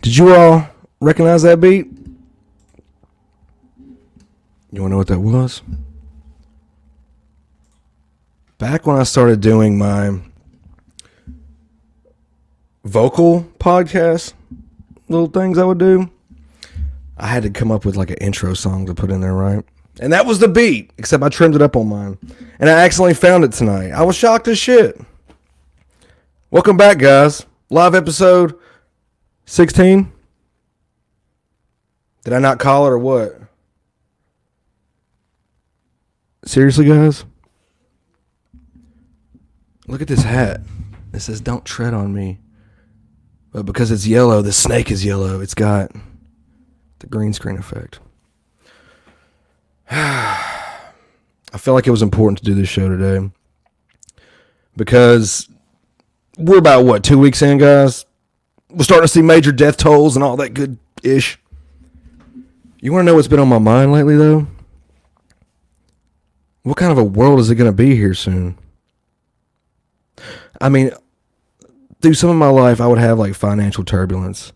Did you all recognize that beat? You want to know what that was? Back when I started doing my vocal podcast, little things I would do, I had to come up with like an intro song to put in there, right? And that was the beat, except I trimmed it up on mine. And I accidentally found it tonight. I was shocked as shit. Welcome back, guys. Live episode 16. Did I not call it or what? Seriously, guys? Look at this hat. It says, "Don't tread on me." But because it's yellow, the snake is yellow. It's got the green screen effect. I felt like it was important to do this show today. Because we're about, 2 weeks in, guys? We're starting to see major death tolls and all that good-ish. You want to know what's been on my mind lately, though? What kind of a world is it going to be here soon? I mean, through some of my life, I would have like financial turbulence.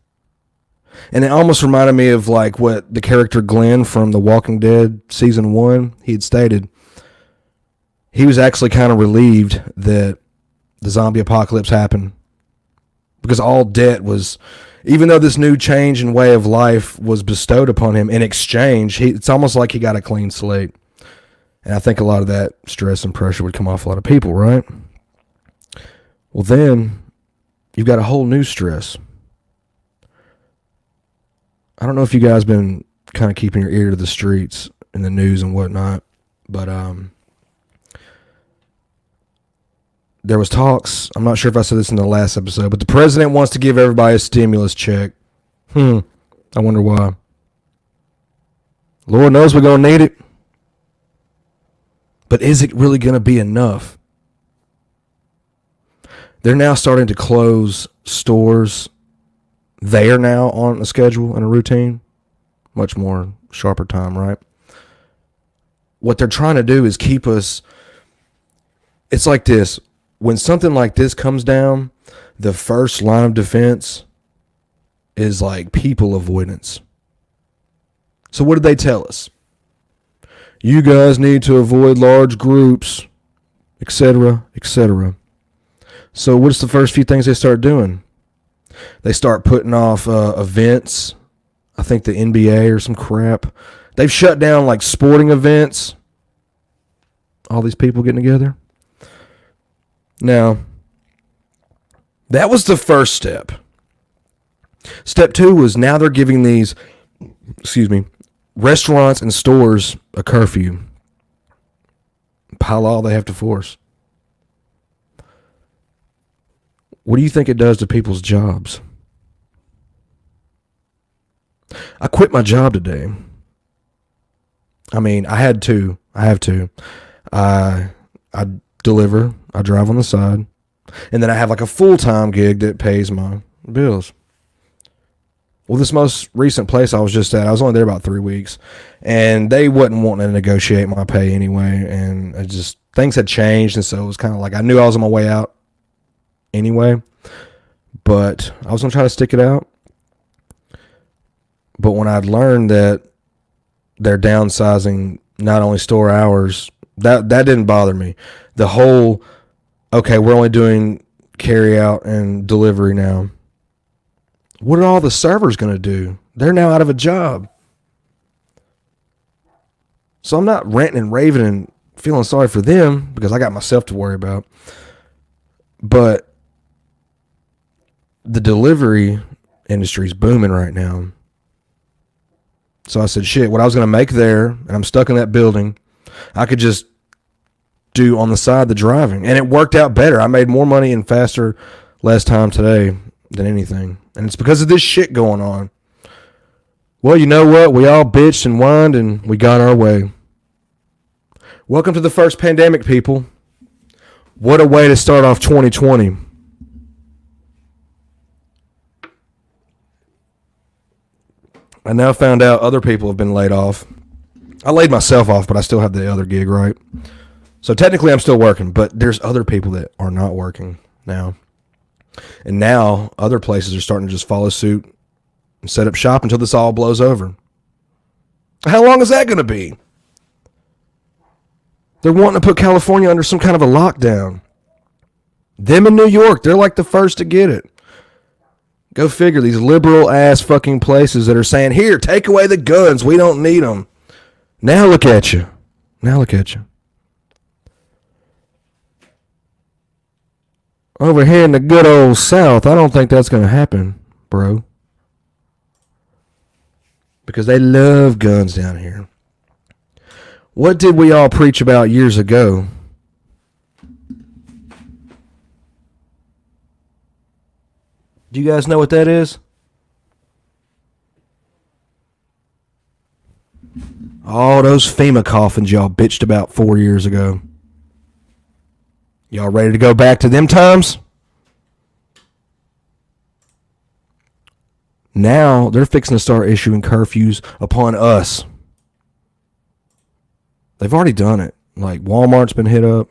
And it almost reminded me of like what the character Glenn from The Walking Dead season 1, he had stated. He was actually kind of relieved that the zombie apocalypse happened. Because all debt was, even though this new change in way of life was bestowed upon him in exchange, it's almost like he got a clean slate. And I think a lot of that stress and pressure would come off a lot of people, right? Well, then you've got a whole new stress. I don't know if you guys been kind of keeping your ear to the streets and the news and whatnot, but there was talks. I'm not sure if I said this in the last episode, but the president wants to give everybody a stimulus check. I wonder why. Lord knows we're going to need it. But is it really going to be enough? They're now starting to close stores. They are now on a schedule and a routine. Much more sharper time, right? What they're trying to do is keep us... It's like this. When something like this comes down, the first line of defense is like people avoidance. So what did they tell us? You guys need to avoid large groups, etc., etc. So what's the first few things they start doing? They start putting off events. I think the NBA or some crap. They've shut down like sporting events. All these people getting together. Now, that was the first step. Step 2 was now they're giving these, restaurants and stores a curfew. By law, they have to force. What do you think it does to people's jobs? I quit my job today. I mean, I had to. I have to. I deliver. I drive on the side. And then I have like a full-time gig that pays my bills. Well, this most recent place I was just at, I was only there about 3 weeks, and they wasn't wanting to negotiate my pay anyway, and it just, things had changed, and so it was kind of like, I knew I was on my way out anyway, but I was going to try to stick it out. But when I'd learned that they're downsizing not only store hours, that didn't bother me. The whole, okay, we're only doing carry out and delivery now. What are all the servers going to do? They're now out of a job. So I'm not ranting and raving and feeling sorry for them because I got myself to worry about. But the delivery industry is booming right now. So I said, shit, what I was going to make there, and I'm stuck in that building, I could just do on the side the driving. And it worked out better. I made more money in faster, less time today than anything. And it's because of this shit going on. Well, you know what? We all bitched and whined and we got our way. Welcome to the first pandemic, people. What a way to start off 2020. I now found out other people have been laid off. I laid myself off, but I still have the other gig, right? So technically I'm still working, but there's other people that are not working now. And now other places are starting to just follow suit and set up shop until this all blows over. How long is that going to be? They're wanting to put California under some kind of a lockdown. Them in New York, they're like the first to get it. Go figure, these liberal ass fucking places that are saying, here, take away the guns, we don't need them. Now look at you. Over here in the good old South, I don't think that's going to happen, bro. Because they love guns down here. What did we all preach about years ago? Do you guys know what that is? All those FEMA coffins y'all bitched about 4 years ago. Y'all ready to go back to them times? Now they're fixing to start issuing curfews upon us. They've already done it. Like Walmart's been hit up.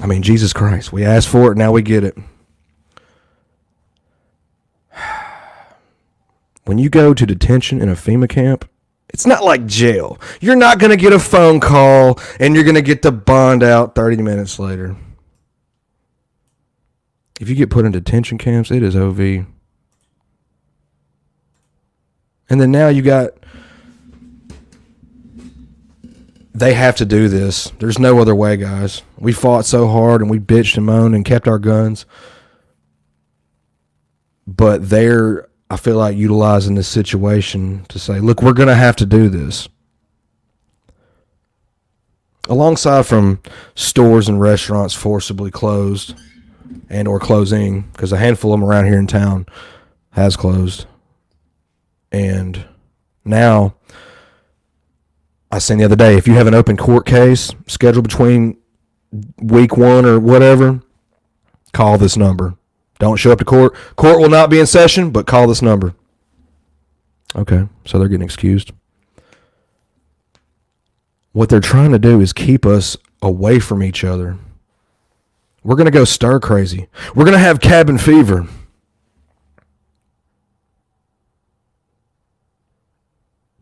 I mean, Jesus Christ. We asked for it, now we get it. When you go to detention in a FEMA camp, it's not like jail. You're not going to get a phone call and you're going to get the bond out 30 minutes later. If you get put in detention camps, it is OV. And then now you got... They have to do this. There's no other way, guys. We fought so hard and we bitched and moaned and kept our guns. But they're, I feel like, utilizing this situation to say, look, we're going to have to do this. Alongside from stores and restaurants forcibly closed and or closing, because a handful of them around here in town has closed. And now, I seen the other day, if you have an open court case scheduled between week 1 or whatever, call this number. Don't show up to court. Court will not be in session, but call this number. Okay, so they're getting excused. What they're trying to do is keep us away from each other. We're going to go stir crazy. We're going to have cabin fever.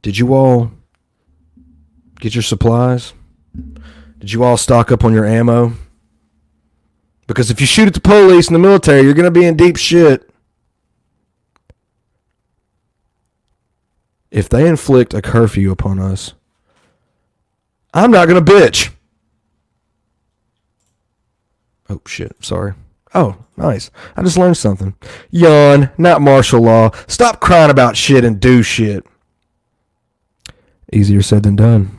Did you all get your supplies? Did you all stock up on your ammo? Because if you shoot at the police and the military, you're going to be in deep shit. If they inflict a curfew upon us, I'm not going to bitch. Oh, shit. Sorry. Oh, nice. I just learned something. Yawn, not martial law. Stop crying about shit and do shit. Easier said than done.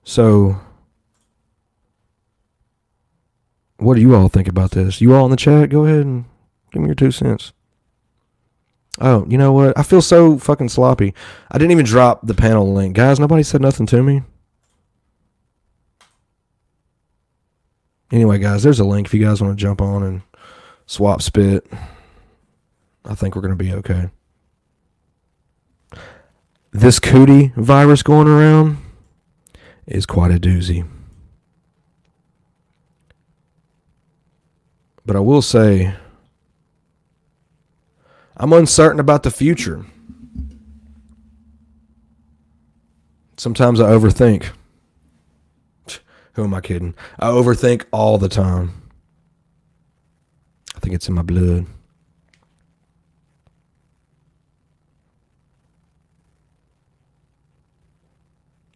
So, what do you all think about this? You all in the chat, go ahead and give me your 2 cents. Oh, you know what? I feel so fucking sloppy. I didn't even drop the panel link. Guys, nobody said nothing to me. Anyway, guys, there's a link if you guys want to jump on and swap spit. I think we're going to be okay. This cootie virus going around is quite a doozy. But I will say, I'm uncertain about the future. Sometimes I overthink. Who am I kidding? I overthink all the time. I think it's in my blood.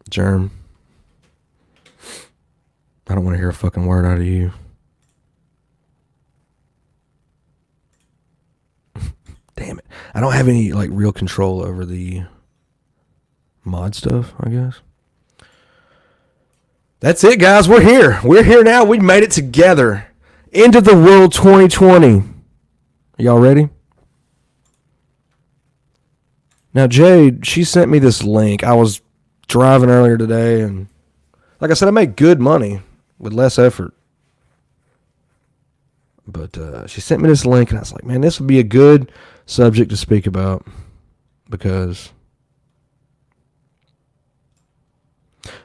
Germ. I don't want to hear a fucking word out of you. Damn it. I don't have any like real control over the mod stuff, I guess. That's it, guys. We're here. We're here now. We made it together. End of the world 2020. Are y'all ready? Now, Jade, she sent me this link. I was driving earlier today, and like I said, I make good money with less effort. But she sent me this link, and I was like, man, this would be a good subject to speak about, because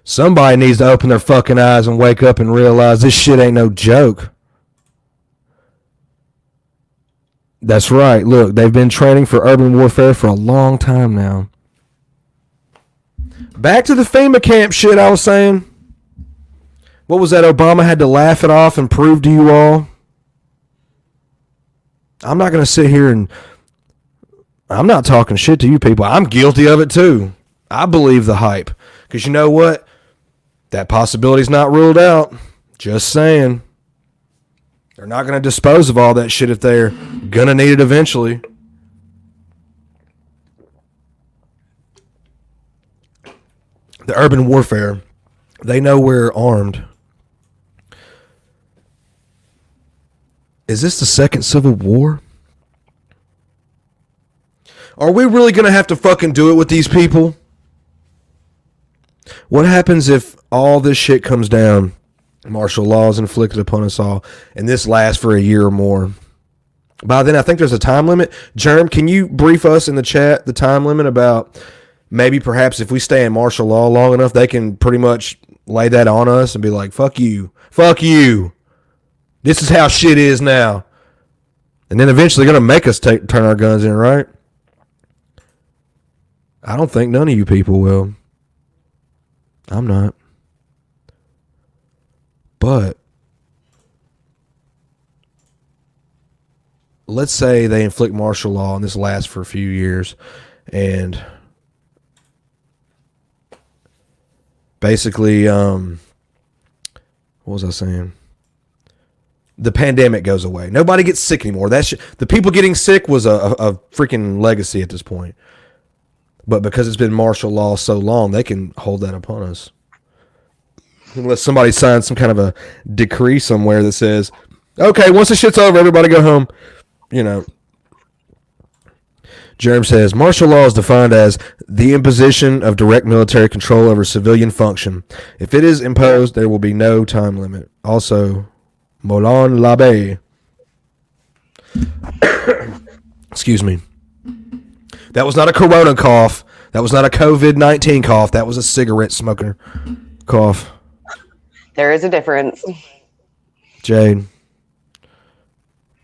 Somebody needs to open their fucking eyes and wake up and realize this shit ain't no joke. That's right. Look, they've been training for urban warfare for a long time now. Back to the FEMA camp shit I was saying. What was that? Obama had to laugh it off and prove to you all. I'm not going to sit here and... I'm not talking shit to you people. I'm guilty of it too. I believe the hype. Because you know what? That possibility's not ruled out. Just saying. They're not going to dispose of all that shit if they're going to need it eventually. The urban warfare. They know we're armed. Is this the second Civil War? Are we really going to have to fucking do it with these people? What happens if all this shit comes down, martial law is inflicted upon us all, and this lasts for a year or more? By then, I think there's a time limit. Germ, can you brief us in the chat the time limit about maybe perhaps if we stay in martial law long enough, they can pretty much lay that on us and be like, fuck you. Fuck you. This is how shit is now. And then eventually going to make us turn our guns in, right? I don't think none of you people will. I'm not. But let's say they inflict martial law and this lasts for a few years, and basically, what was I saying? The pandemic goes away. Nobody gets sick anymore. The people getting sick was a freaking legacy at this point. But because it's been martial law so long, they can hold that upon us. Unless somebody signs some kind of a decree somewhere that says, okay, once the shit's over, everybody go home. You know. Jerem says, martial law is defined as the imposition of direct military control over civilian function. If it is imposed, there will be no time limit. Also, Moulin Labe. Excuse me. That was not a corona cough. That was not a COVID-19 cough. That was a cigarette smoker cough. There is a difference. Jade,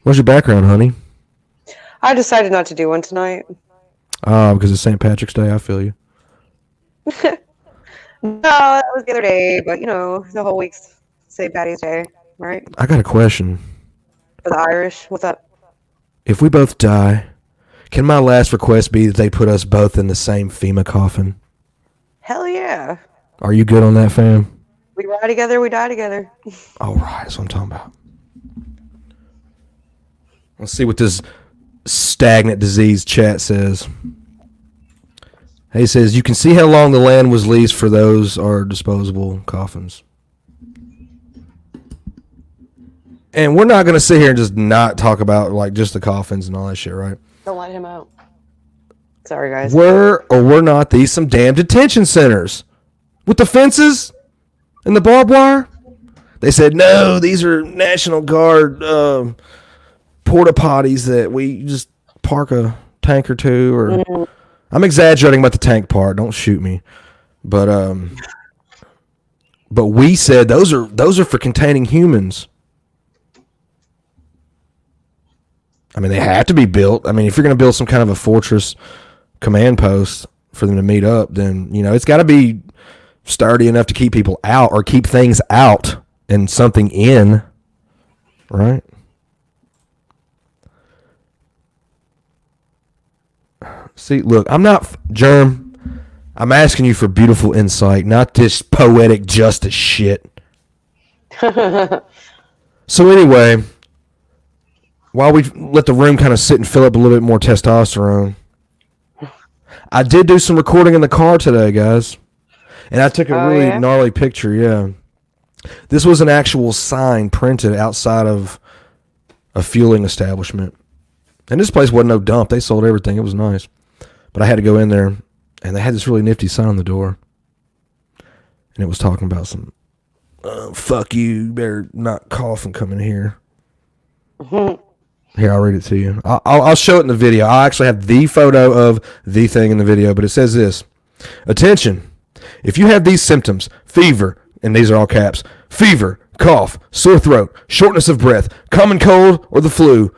what's your background, honey? I decided not to do one tonight. Because it's St. Patrick's Day. I feel you. No, that was the other day, but you know, the whole week's St. Patty's Day, right? I got a question. For the Irish, what's up? If we both die, can my last request be that they put us both in the same FEMA coffin? Hell yeah. Are you good on that, fam? We ride together, we die together. All right, that's what I'm talking about. Let's see what this stagnant disease chat says. He says, you can see how long the land was leased for those are disposable coffins. And we're not going to sit here and just not talk about like just the coffins and all that shit, right? Don't let him out. Sorry, guys. We're not these some damn detention centers with the fences and the barbed wire? They said, no, these are National Guard porta potties that we just park a tank or two. Or I'm exaggerating about the tank part. Don't shoot me. But we said those are for containing humans. I mean, they have to be built. I mean, if you're going to build some kind of a fortress command post for them to meet up, then, you know, it's got to be sturdy enough to keep people out or keep things out and something in, right? See, look, I'm not, Germ, I'm asking you for beautiful insight, not this poetic justice shit. So anyway, while we let the room kind of sit and fill up a little bit more testosterone, I did do some recording in the car today, guys. And I took a really gnarly picture, yeah. This was an actual sign printed outside of a fueling establishment. And this place wasn't no dump. They sold everything. It was nice. But I had to go in there, and they had this really nifty sign on the door. And it was talking about some, fuck you better not cough and come in here. Here, I'll read it to you. I'll show it in the video. I'll actually have the photo of the thing in the video, but it says this. Attention. If you have these symptoms, fever, and these are all caps, fever, cough, sore throat, shortness of breath, common cold, or the flu,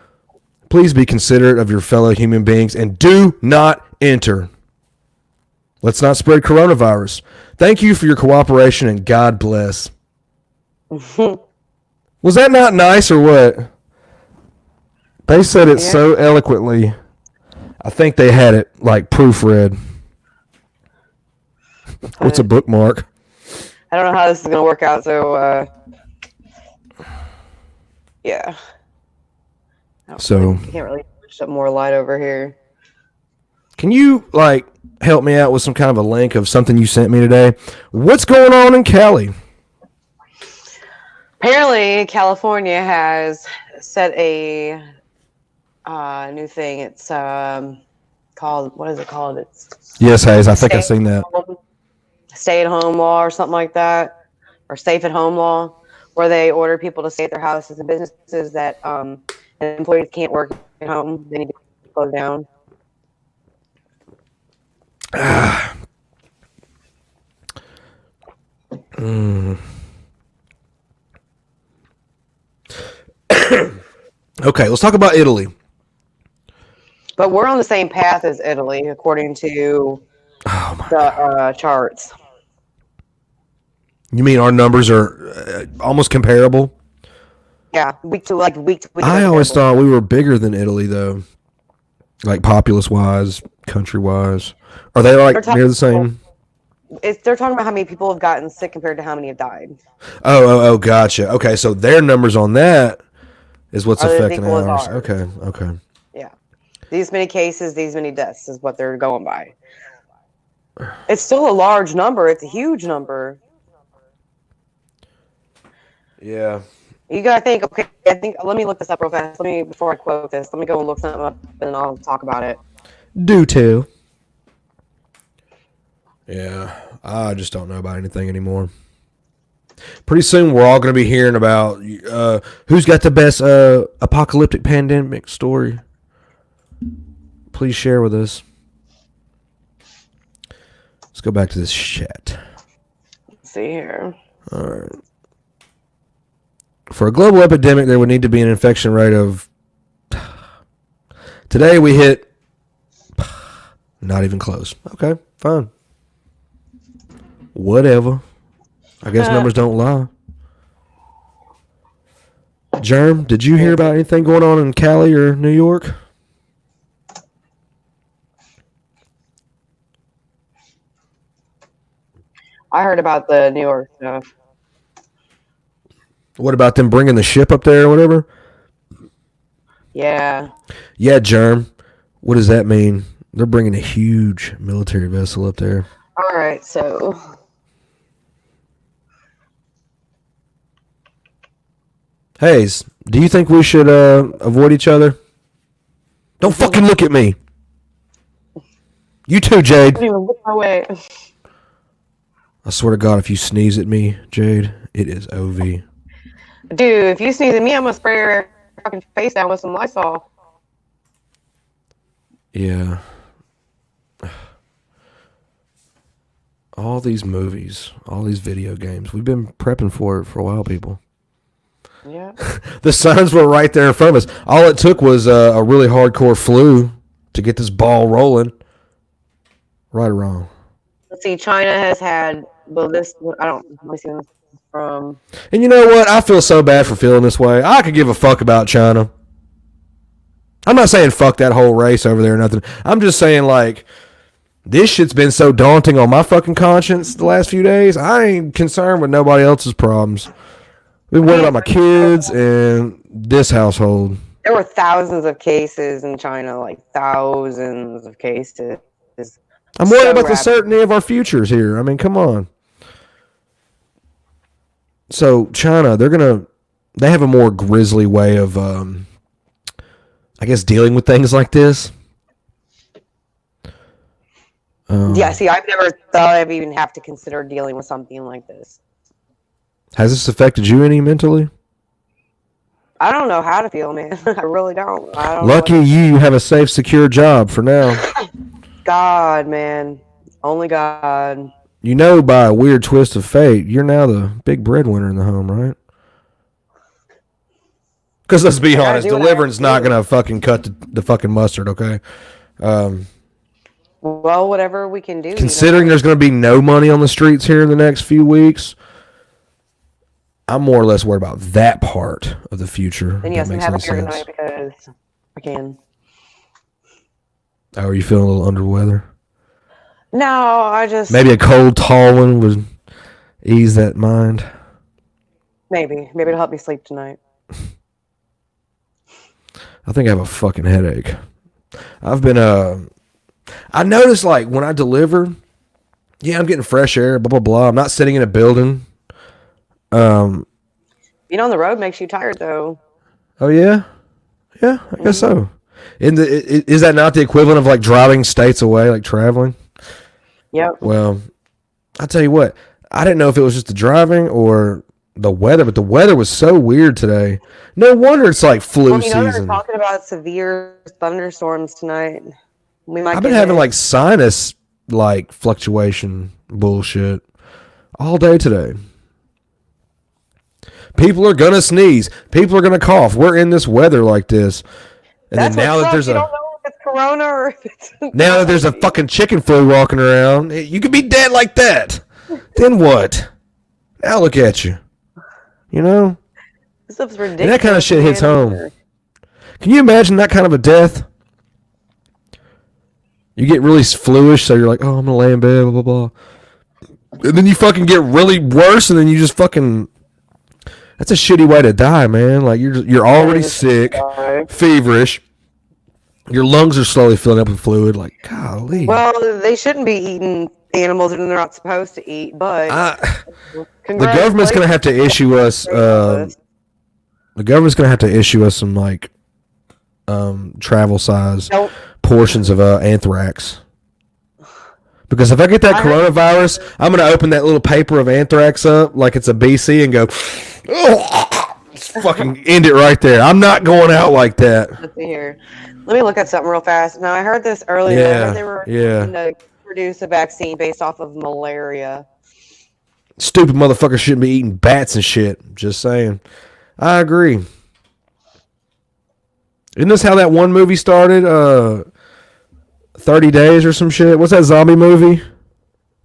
please be considerate of your fellow human beings and do not enter. Let's not spread coronavirus. Thank you for your cooperation and God bless. Was that not nice or what? They said it so eloquently. I think they had it like proofread. What's a bookmark? I don't know how this is going to work out, so yeah. So I can't really push up more light over here. Can you like help me out with some kind of a link of something you sent me today? What's going on in Cali? Apparently, California has set a new thing. It's called, what is it called? It's Yes, Hayes. I think I've seen that. Stay-at-home law or something like that, or safe-at-home law, where they order people to stay at their houses and businesses that employees can't work at home. They need to close down. Okay, let's talk about Italy. But we're on the same path as Italy, according to the charts. You mean our numbers are almost comparable? Yeah, week to week. I always thought we were bigger than Italy, though. Like populace-wise, country-wise. Are they like near the same? They're talking about how many people have gotten sick compared to how many have died. Oh, gotcha. Okay, so their numbers on that is what's affecting ours. Okay. Yeah. These many cases, these many deaths is what they're going by. It's still a large number. It's a huge number. Yeah. You gotta think, okay, let me look this up real fast. Before I quote this, let me go and look something up and then I'll talk about it. Do too. Yeah, I just don't know about anything anymore. Pretty soon we're all going to be hearing about who's got the best apocalyptic pandemic story. Please share with us. Let's go back to this chat. Let's see here. All right. For a global epidemic, there would need to be an infection rate of... Today we hit... Not even close. Okay, fine. Whatever. I guess numbers don't lie. Germ, did you hear about anything going on in Cali or New York? I heard about the New York stuff. What about them bringing the ship up there or whatever? Yeah. Yeah, Germ. What does that mean? They're bringing a huge military vessel up there. All right, so... Hayes, do you think we should avoid each other? Don't fucking look at me. You too, Jade. I don't even look my way. I swear to God, if you sneeze at me, Jade, it is OV. Dude, if you sneeze at me, I'm going to spray your fucking face down with some Lysol. Yeah. All these movies, all these video games, we've been prepping for it for a while, people. Yeah. The signs were right there in front of us. All it took was a really hardcore flu to get this ball rolling. Right or wrong? Let's see, China has had, well, this, I don't, let me see this from. And you know what? I feel so bad for feeling this way. I could give a fuck about China. I'm not saying fuck that whole race over there or nothing. I'm just saying, like, this shit's been so daunting on my fucking conscience the last few days. I ain't concerned with nobody else's problems. I've been worried about my kids and this household. There were thousands of cases in China, like thousands of cases. I'm worried about the certainty of our futures here. I mean, come on. So China, they have a more grisly way of, I guess, dealing with things like this. Yeah, see, I've never thought I'd even have to consider dealing with something like this. Has this affected you any mentally? I don't know how to feel, man. I really don't. Lucky you have a safe, secure job for now. God, man. Only God. you know, by a weird twist of fate, you're now the big breadwinner in the home, right? Because let's be honest, deliverance not gonna fucking cut the fucking mustard, okay? Well, whatever we can do. Considering there's gonna be no money on the streets here in the next few weeks, I'm more or less worried about that part of the future. Then yes, I'm having a night because I can. Oh, are you feeling a little under the weather? No, I just maybe a cold, tall one would ease that mind. Maybe it'll help me sleep tonight. I think I have a fucking headache. I've been I noticed like when I deliver, yeah, I'm getting fresh air, blah blah blah. I'm not sitting in a building. Being on the road makes you tired though. Oh yeah, I guess so. Is that not the equivalent of like driving states away, like traveling? Yep. Well, I'll tell you what. I didn't know if it was just the driving or the weather, but the weather was so weird today. No wonder it's like flu season. They're talking about severe thunderstorms tonight. I've been having like sinus like fluctuation bullshit all day today. People are gonna sneeze. People are gonna cough. We're in this weather like this, and then now that there's you don't know if it's corona or if it's now that there's a fucking chicken flu walking around, you could be dead like that. Then what? Now look at you. You know? This stuff's ridiculous. And that kind of shit hits home. Can you imagine that kind of a death? You get really fluish, so you're like, oh, I'm gonna lay in bed, blah blah blah, and then you fucking get really worse, and then you just fucking. That's a shitty way to die, man. Like you're already sick, feverish. Your lungs are slowly filling up with fluid. Like, golly. Well, they shouldn't be eating animals that they're not supposed to eat, but the government's gonna have to issue us. The government's gonna have to issue us some like travel size portions of anthrax. Because if I get that coronavirus, I'm going to open that little paper of anthrax up like it's a BC and go, oh, fucking end it right there. I'm not going out like that. Let's see here. Let me look at something real fast. Now, I heard this earlier. Yeah, they were trying to produce a vaccine based off of malaria. Stupid motherfuckers shouldn't be eating bats and shit. Just saying. I agree. Isn't this how that one movie started? 30 Days or some shit. What's that zombie movie?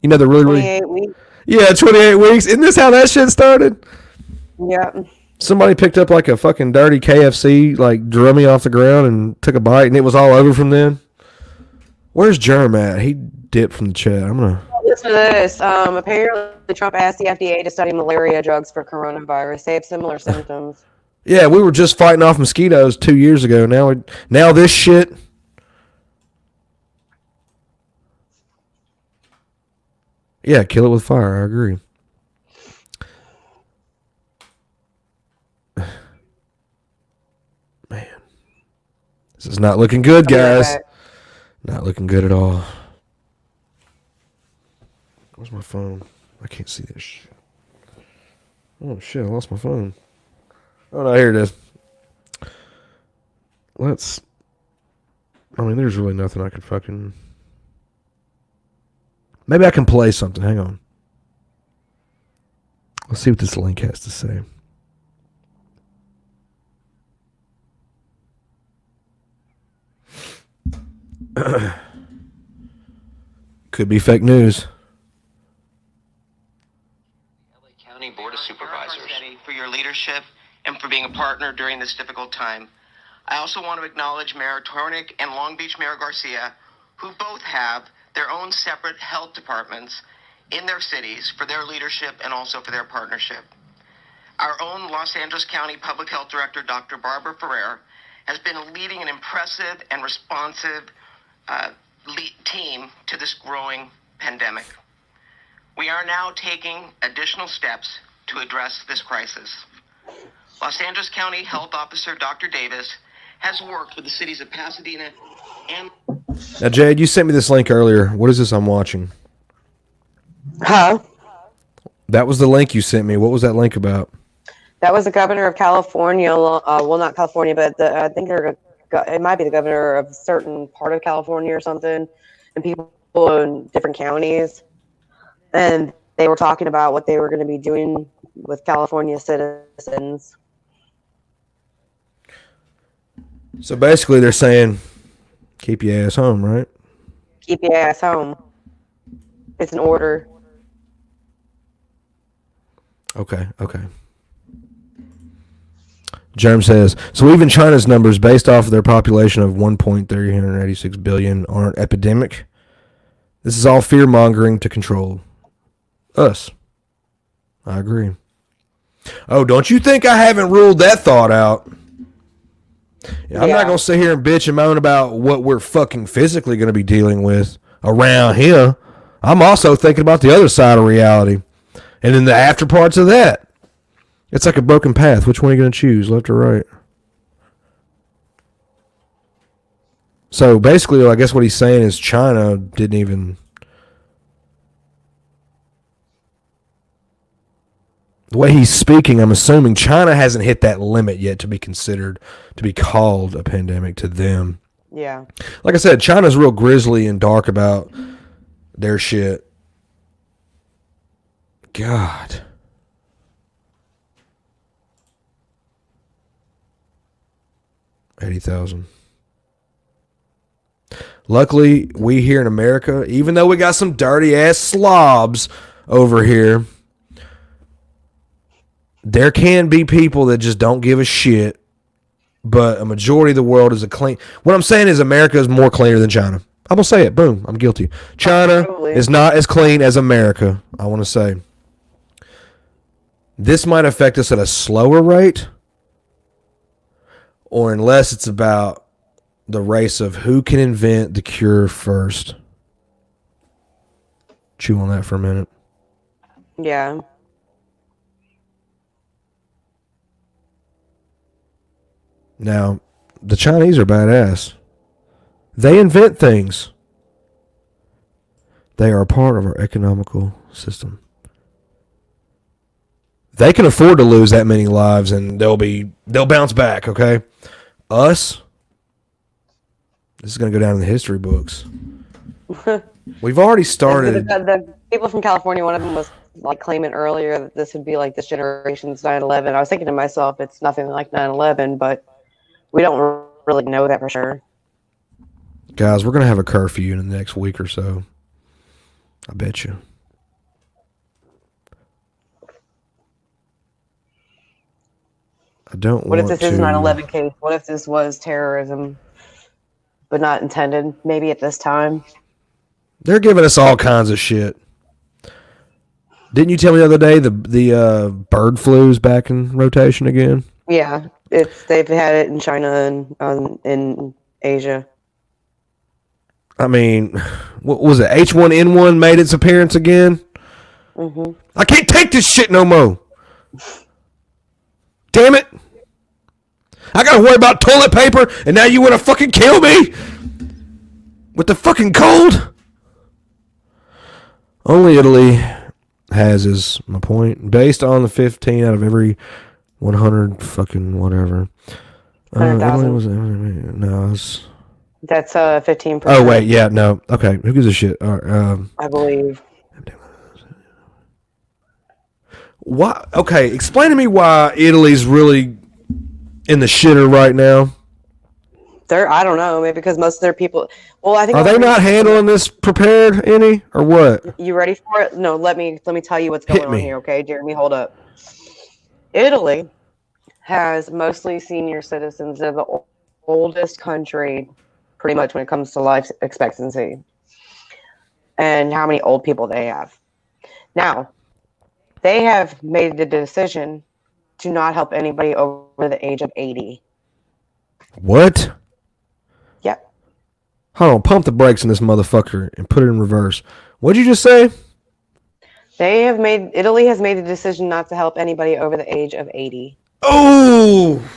You know, the really 28 weeks. Yeah, 28 weeks. Isn't this how that shit started? Yeah. Somebody picked up like a fucking dirty KFC, like drummy off the ground and took a bite, and it was all over from then. Where's Germ at? He dipped from the chat. I'm gonna listen to this. Apparently, Trump asked the FDA to study malaria drugs for coronavirus. They have similar symptoms. Yeah, we were just fighting off mosquitoes 2 years ago. Now this shit. Yeah, kill it with fire. I agree. Man, this is not looking good, guys. Not looking good at all. Where's my phone? I can't see this shit. Oh, shit, I lost my phone. Oh, no, here it is. There's really nothing I could fucking... Maybe I can play something. Hang on. Let's see what this link has to say. Could be fake news. LA County Board of Supervisors, for your leadership and for being a partner during this difficult time. I also want to acknowledge Mayor Tornick and Long Beach Mayor Garcia, who both have their own separate health departments in their cities for their leadership and also for their partnership. Our own Los Angeles County Public Health Director, Dr. Barbara Ferrer, has been leading an impressive and responsive team to this growing pandemic. We are now taking additional steps to address this crisis. Los Angeles County Health Officer Dr. Davis has worked with the cities of Pasadena and... Now, Jade, you sent me this link earlier. What is this I'm watching? Huh? That was the link you sent me. What was that link about? That was the governor of California. Well, not California, but I think it might be the governor of a certain part of California or something, and people in different counties. And they were talking about what they were going to be doing with California citizens. So basically, they're saying, keep your ass home, right? Keep your ass home. It's an order. Okay. Germ says, so even China's numbers, based off of their population of 1.386 billion, aren't epidemic. This is all fear-mongering to control us. I agree. Oh, don't you think I haven't ruled that thought out? I'm not going to sit here and bitch and moan about what we're fucking physically going to be dealing with around here. I'm also thinking about the other side of reality. And in the after parts of that. It's like a broken path. Which one are you going to choose, left or right? So basically, I guess what he's saying is China didn't even... The way he's speaking, I'm assuming China hasn't hit that limit yet to be considered, to be called a pandemic to them. Yeah. Like I said, China's real grisly and dark about their shit. God. $80,000. Luckily, we here in America, even though we got some dirty ass slobs over here, there can be people that just don't give a shit, but a majority of the world is a clean. What I'm saying is America is more cleaner than China. I'm going to say it. Boom. I'm guilty. China is not as clean as America, I want to say. This might affect us at a slower rate, or unless it's about the race of who can invent the cure first. Chew on that for a minute. Yeah. Now, the Chinese are badass. They invent things. They are a part of our economical system. They can afford to lose that many lives, and they'll bounce back. Okay, us. This is going to go down in the history books. We've already started. The people from California, one of them was like claiming earlier that this would be like this generation's 9/11. I was thinking to myself, it's nothing like 9/11, but we don't really know that for sure. Guys, we're going to have a curfew in the next week or so. I bet you. I don't What want if this is 9/11 case? What if this was terrorism, but not intended? Maybe at this time. They're giving us all kinds of shit. Didn't you tell me the other day the bird flu's back in rotation again? Yeah, they've had it in China and in Asia. I mean, what was it? H1N1 made its appearance again? Mm-hmm. I can't take this shit no more. Damn it. I gotta worry about toilet paper, and now you want to fucking kill me? With the fucking cold? Only Italy has, is my point. Based on the 15 out of every 100 fucking whatever. 100,000. No, That's 15%. Oh, wait, yeah, no. Okay, who gives a shit? All right, I believe. Why? Okay, explain to me why Italy's really in the shitter right now. I don't know, maybe because most of their people. Well, I think. Are they not handling this prepared any, or what? You ready for it? No, let me tell you what's going on here, okay, Jeremy? Hold up. Italy has mostly senior citizens. They're the oldest country, pretty much, when it comes to life expectancy, and how many old people they have. Now, they have made the decision to not help anybody over the age of 80. What? Yep. Hold on, pump the brakes on this motherfucker and put it in reverse. What'd you just say? Italy has made the decision not to help anybody over the age of 80. Oh!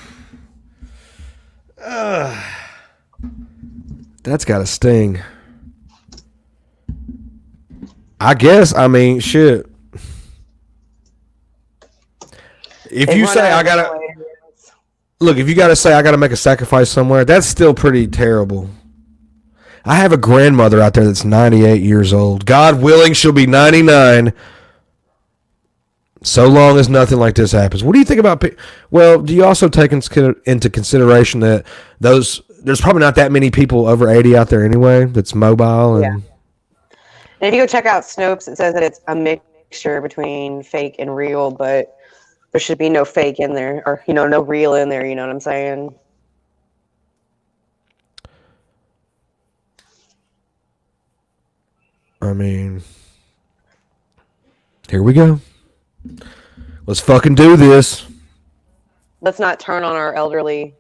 That's gotta sting. I guess, I mean, shit. If you say I gotta... Look, if you gotta say I gotta make a sacrifice somewhere, that's still pretty terrible. I have a grandmother out there that's 98 years old. God willing, she'll be 99. So long as nothing like this happens. What do you think about? Well, do you also take into consideration that there's probably not that many people over 80 out there anyway that's mobile? And if you go check out Snopes, it says that it's a mixture between fake and real, but there should be no fake in there, or no real in there. You know what I'm saying? I mean, here we go. Let's fucking do this. Let's not turn on our elderly.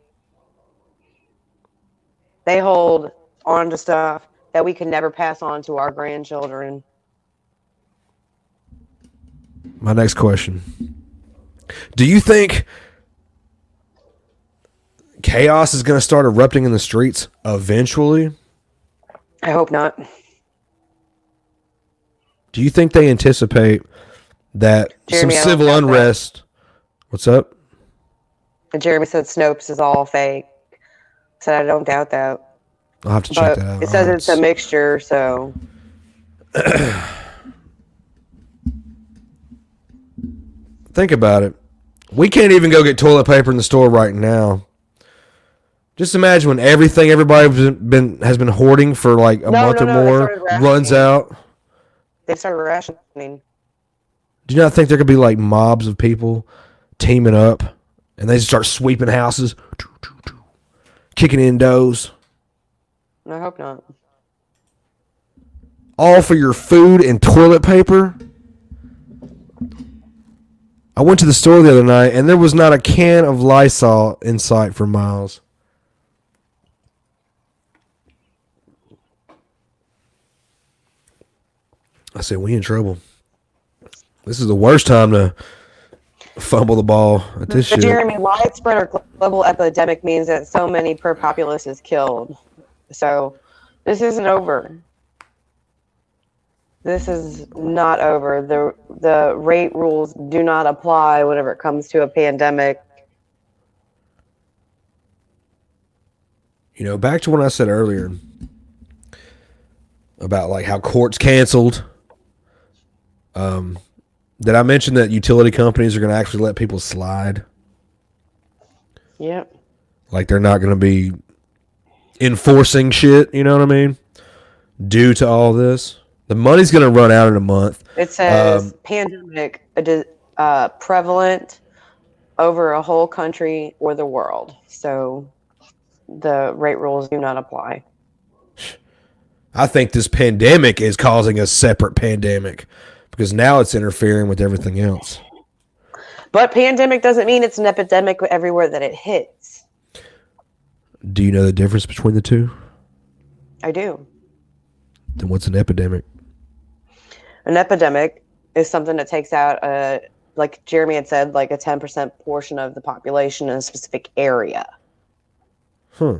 They hold on to stuff that we can never pass on to our grandchildren. My next question. Do you think chaos is going to start erupting in the streets eventually? I hope not. Do you think they anticipate that Jeremy, some civil unrest... What's up? And Jeremy said Snopes is all fake. Said I don't doubt that. I'll have to check that out. It says it's a mixture, so... Think about it. We can't even go get toilet paper in the store right now. Just imagine when everybody has been hoarding for like a month or more runs out. They started rationing. Do you not think there could be like mobs of people teaming up and they just start sweeping houses, kicking in doors? I hope not. All for your food and toilet paper? I went to the store the other night and there was not a can of Lysol in sight for miles. I said, we in trouble. This is the worst time to fumble the ball at this shit. Jeremy, widespread or global epidemic means that so many per populace is killed. So this isn't over. This is not over. The rate rules do not apply whenever it comes to a pandemic. You know, back to what I said earlier about like how courts canceled. Did I mention that utility companies are going to actually let people slide? Yep. Like they're not going to be enforcing shit, you know what I mean? Due to all this. The money's going to run out in a month. It says pandemic prevalent over a whole country or the world. So the rate rules do not apply. I think this pandemic is causing a separate pandemic because now it's interfering with everything else. But pandemic doesn't mean it's an epidemic everywhere that it hits. Do you know the difference between the two? I do. Then what's an epidemic? An epidemic is something that takes out, like Jeremy had said, like a 10% portion of the population in a specific area. Huh.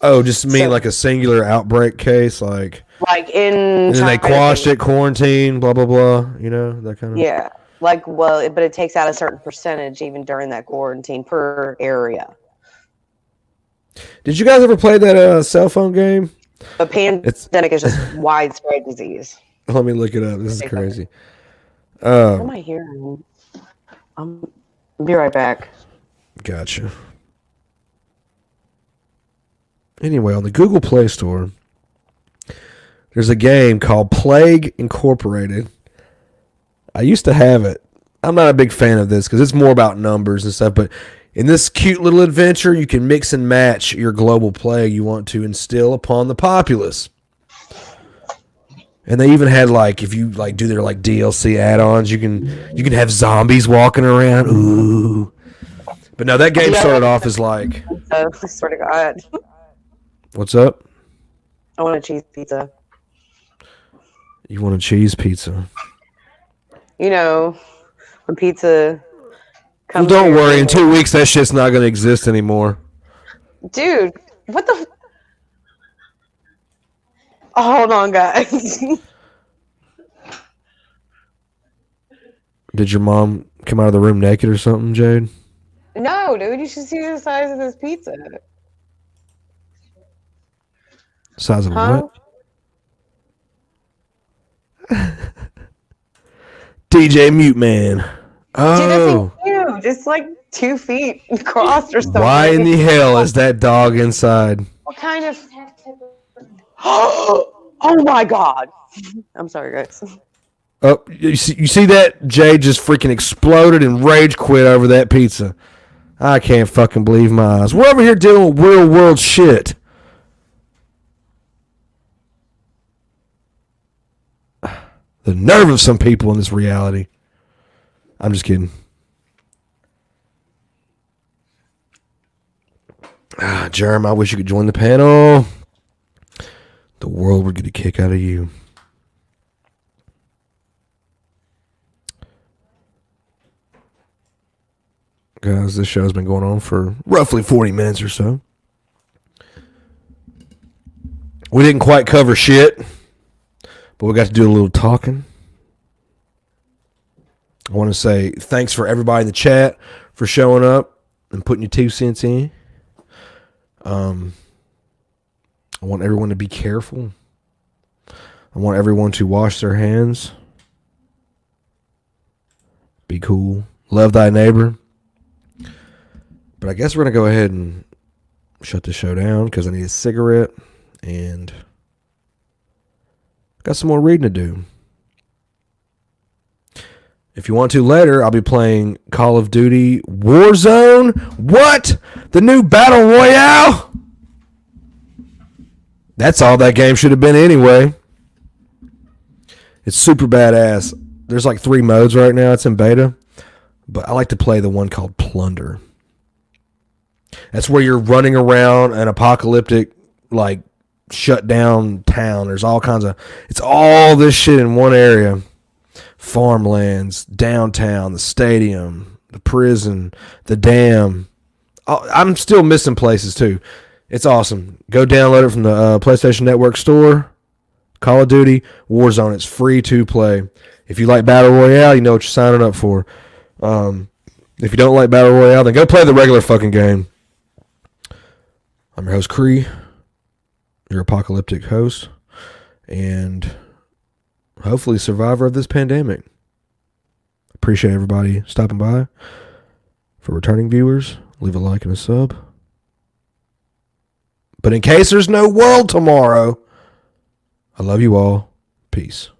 Oh, just like a singular outbreak case, like in. And then they quashed it, quarantine, blah blah blah. You know, that kind of. Yeah, but it takes out a certain percentage even during that quarantine per area. Did you guys ever play that cell phone game? A pandemic is just widespread disease. Let me look it up. This is crazy. What am I hearing? I'll be right back. Gotcha. Anyway, on the Google Play Store, there's a game called Plague Incorporated. I used to have it. I'm not a big fan of this because it's more about numbers and stuff, but in this cute little adventure, you can mix and match your global plague you want to instill upon the populace. And they even had if you do their DLC add-ons, you can have zombies walking around. Ooh. But no, that game started off as I swear to God. What's up? I want a cheese pizza. You want a cheese pizza? You know, when pizza comes. Well, don't worry. In 2 weeks, that shit's not going to exist anymore. Dude, what the? Oh, hold on, guys. Did your mom come out of the room naked or something, Jade? No, dude. You should see the size of this pizza. Size of a Huh? what? DJ Mute Man. Dude, Oh. that thing's huge. It's like 2 feet across or something. Why in the hell is that dog inside? What kind of... Oh my god. I'm sorry, guys. Oh, you see that? Jay just freaking exploded and rage quit over that pizza. I can't fucking believe my eyes. We're over here dealing with real world shit. The nerve of some people in this reality. I'm just kidding. Jerem, I wish you could join the panel. The world would get a kick out of you. Guys, this show's been going on for roughly 40 minutes or so. We didn't quite cover shit, but we got to do a little talking. I want to say thanks for everybody in the chat for showing up and putting your 2 cents in. I want everyone to be careful. I want everyone to wash their hands. Be cool. Love thy neighbor. But I guess we're going to go ahead and shut the show down because I need a cigarette and got some more reading to do. If you want to later, I'll be playing Call of Duty Warzone. What? The new Battle Royale? That's all that game should have been anyway. It's super badass. There's like 3 modes right now. It's in beta. But I like to play the one called Plunder. That's where you're running around an apocalyptic, like, shut down town. There's all kinds of... It's all this shit in one area. Farmlands, downtown, the stadium, the prison, the dam. I'm still missing places, too. It's awesome. Go download it from the PlayStation Network store. Call of Duty Warzone. It's free to play. If you like Battle Royale, you know what you're signing up for. If you don't like Battle Royale, then go play the regular fucking game. I'm your host, Cree, your apocalyptic host, and hopefully survivor of this pandemic. Appreciate everybody stopping by. For returning viewers, leave a like and a sub. But in case there's no world tomorrow, I love you all. Peace.